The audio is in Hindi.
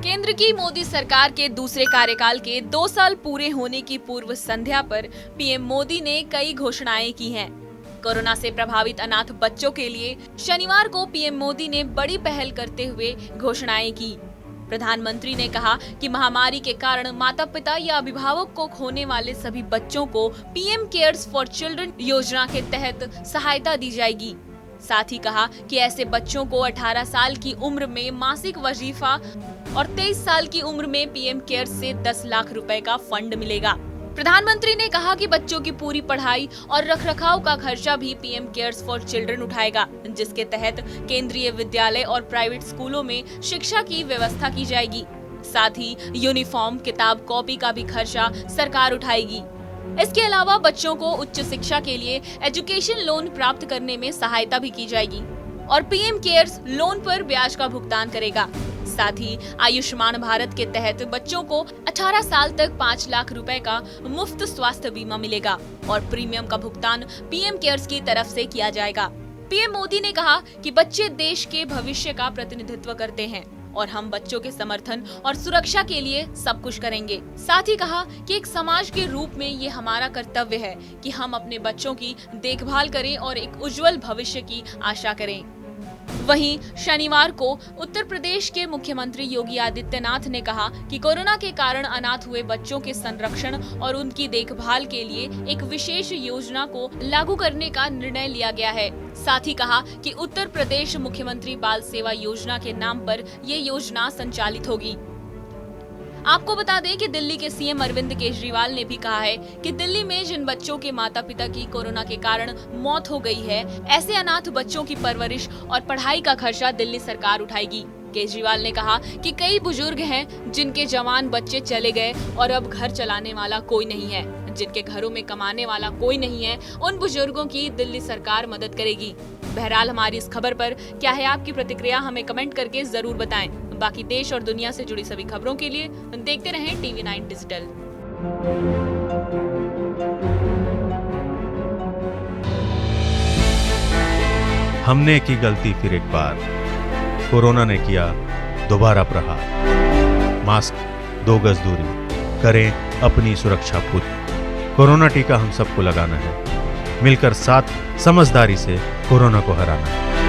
केंद्र की मोदी सरकार के दूसरे कार्यकाल के 2 साल पूरे होने की पूर्व संध्या पर पीएम मोदी ने कई घोषणाएं की हैं। कोरोना से प्रभावित अनाथ बच्चों के लिए शनिवार को पीएम मोदी ने बड़ी पहल करते हुए घोषणाएं की। प्रधानमंत्री ने कहा कि महामारी के कारण माता पिता या अभिभावक को खोने वाले सभी बच्चों को पीएम केयर्स फॉर चिल्ड्रन योजना के तहत सहायता दी जाएगी। साथ ही कहा कि ऐसे बच्चों को 18 साल की उम्र में मासिक वजीफा और 23 साल की उम्र में पीएम केयर्स से 10 लाख रुपए का फंड मिलेगा। प्रधानमंत्री ने कहा कि बच्चों की पूरी पढ़ाई और रखरखाव का खर्चा भी पीएम केयर्स फॉर चिल्ड्रन उठाएगा, जिसके तहत केंद्रीय विद्यालय और प्राइवेट स्कूलों में शिक्षा की व्यवस्था की जाएगी। साथ ही यूनिफॉर्म, किताब, कॉपी का भी खर्चा सरकार उठाएगी। इसके अलावा बच्चों को उच्च शिक्षा के लिए एजुकेशन लोन प्राप्त करने में सहायता भी की जाएगी और पीएम केयर्स लोन पर ब्याज का भुगतान करेगा। साथ ही आयुष्मान भारत के तहत बच्चों को 18 साल तक 5 लाख रुपए का मुफ्त स्वास्थ्य बीमा मिलेगा और प्रीमियम का भुगतान पीएम केयर्स की तरफ से किया जाएगा। पीएम मोदी ने कहा कि बच्चे देश के भविष्य का प्रतिनिधित्व करते हैं और हम बच्चों के समर्थन और सुरक्षा के लिए सब कुछ करेंगे। साथ ही कहा कि एक समाज के रूप में ये हमारा कर्तव्य है कि हम अपने बच्चों की देखभाल करें और एक उज्जवल भविष्य की आशा करें। वहीं शनिवार को उत्तर प्रदेश के मुख्यमंत्री योगी आदित्यनाथ ने कहा कि कोरोना के कारण अनाथ हुए बच्चों के संरक्षण और उनकी देखभाल के लिए एक विशेष योजना को लागू करने का निर्णय लिया गया है। साथ ही कहा कि उत्तर प्रदेश मुख्यमंत्री बाल सेवा योजना के नाम पर ये योजना संचालित होगी। आपको बता दें कि दिल्ली के सीएम अरविंद केजरीवाल ने भी कहा है कि दिल्ली में जिन बच्चों के माता पिता की कोरोना के कारण मौत हो गई है, ऐसे अनाथ बच्चों की परवरिश और पढ़ाई का खर्चा दिल्ली सरकार उठाएगी। केजरीवाल ने कहा कि कई बुजुर्ग हैं जिनके जवान बच्चे चले गए और अब घर चलाने वाला कोई नहीं है, जिनके घरों में कमाने वाला कोई नहीं है, उन बुजुर्गों की दिल्ली सरकार मदद करेगी। बहरहाल हमारी इस खबर पर क्या है आपकी प्रतिक्रिया, हमें कमेंट करके जरूर बताएं। बाकी देश और दुनिया से जुड़ी सभी खबरों के लिए देखते रहें TV9 डिजिटल। हमने की गलती फिर एक बार, कोरोना ने किया दोबारा प्रहार। मास्क, 2 गज दूरी, करें अपनी सुरक्षा खुद। कोरोना टीका हम सबको लगाना है, मिलकर साथ समझदारी से कोरोना को हराना है।